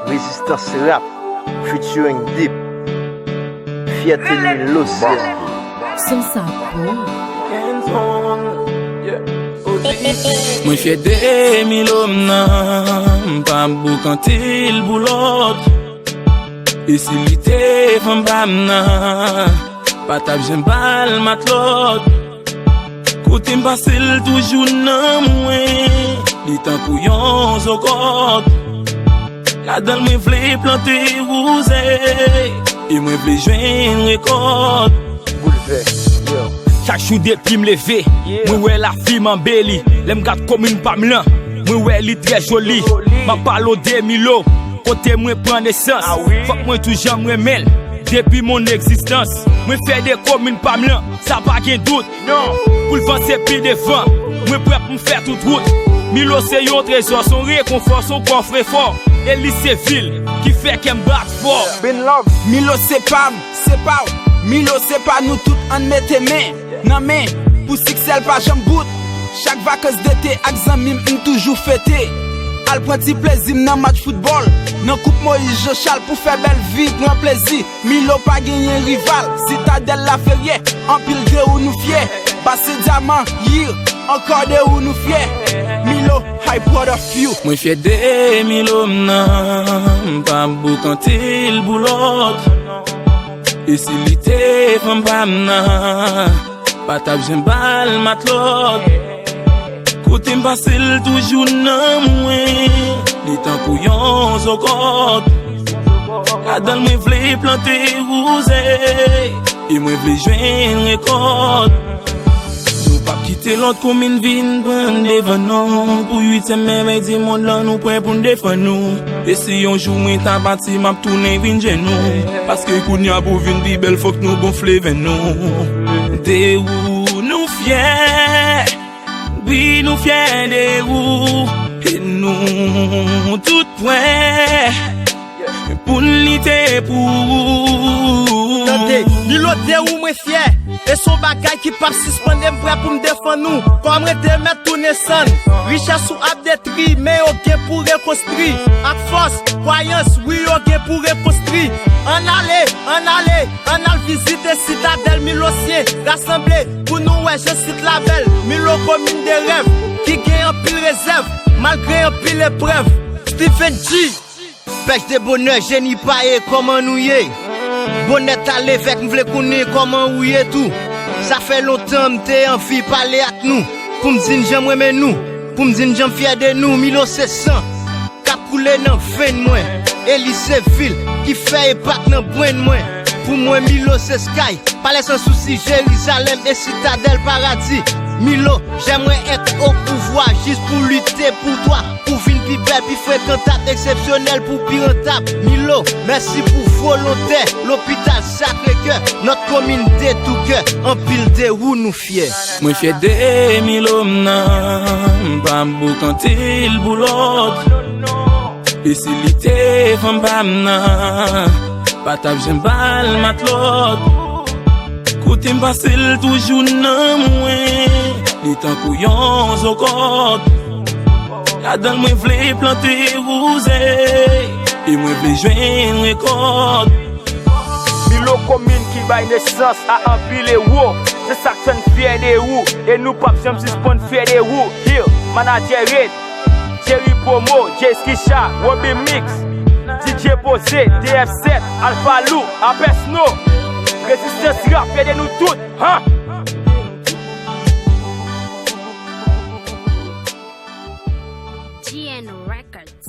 Résistance rap, featuring Deep, Fierté Milo, Some Sapo. Mwen fye de Milo nan, pa mbou kantil bou lot. E si li te fam bam nan, pa tap jen bal matlot. Kote m'pasil toujou nan mwen, li tan pou yon zokot. La dan mwen vle plante rouze, e mwen vle jwen rekot. Chaque jour depuis me lever, moi ouais la fille m'embellit. L'aime garde comme une pamela, moi ouais li très jolie. Ma parle de Milo, côté moi prend naissance. Faut que moi toujours me mêle. Depuis mon existence, moi fais des communes pamela, ça pas qu'un doute. Non, pour le vent c'est plus devant, moi prêt pour me faire toute route. Milo c'est un trésor, son réconfort, son coffre fort. Elie c'est ville qui fait qu'elle me batte fort. Milo c'est pas, Milo c'est pas nous tout en mette main. Nan men, pou siksel pa jam bout. Chaque vacances d'été ak zanmim toujours fêté. Al pranti plezim nan match football. Nan coupe Moïse Jochal pour faire belle vie, grand plaisir. Milo pa genyen rival, citadelle la ferie. En pile de ou nous fier. Basse diamant, year, encore de ou nous fier. Milo, I proud of you. Mwen fye de Milo nan, pa mbou kantil bou lot. E si li te fam bam nan, pa tap jen bal matlot. Kote m'pasil toujou nan mwen, li tan pou yon zokot. La dan mwen vle plante rouze, e mwen vle jwen rekot. Nou pa kite l'autre commune vin pren devan nou. Pou 8e merveille monde là nou prêt pour défendre nous. Et si yon jour mwen ta bati map tourner vin genou. Parce que kounya pou vin bi belle faut que nous gonfler ven nou. De ou nous fiers, oui nous fiers de ou. Et nous tout prêt pour l'ité pour. Milo de ou mwen fier. Et son bagay qui pas suspendre prêt pour me défendre nous. Comme rete mettre tourner san. Richesse ou ap détruit, mais ok pour reconstruire. Ak force, croyance, oui ok pour reconstruire. En aller visiter citadelle Milosien. Rassemblé pour nous ouais je cite la belle. Milo commune de rêve. Qui gagne en pile réserve, malgré en pile épreuve. Stephen G. Pêche de bonheur, génie paye comment nous y est. Bonnet à l'évêque, m'vle connaître comment ou y est tout. Ça fait longtemps m'te envie parler avec nous. Pour m'dire j'aime aimer nous, pour m'dire j'aime fier de nous. Milo c'est sang, cap coulé dans veine moi. Elie c'est ville, qui fait impact dans brain moi. Pour moi Milo c'est sky, palais sans souci Jérusalem et citadelle paradis. Milo, j'aimerais être au pouvoir juste pour lutter pour toi. Pour vivre plus belle, plus fréquentable, exceptionnel pour plus rentable. Milo, merci pour volontaire. L'hôpital Sacré-Cœur, notre communauté tout cœur. En pile de où nous fiers. Mwen fye de Milo nan, pa mbou kantil bou lot. E si li te fam bam nan, pa tap jen bal matlot. Kote m'pasil toujou nan mwen, li tan pou yon zokot. La dan mwen vle plante rouze, e mwen vle jwen rekot. Milo commune qui baille naissance à empiler ou. C'est ça que nous fiers de ou. Et nous pas jamais suspendre fiers de ou. Here, manager Red, Jerry Promo, Jay Skisha, Robbie Mix, DJ Posé, DF7, Alpha Lou, Apes No. Résistance rap, fiers de nous toutes, hein? GN Records.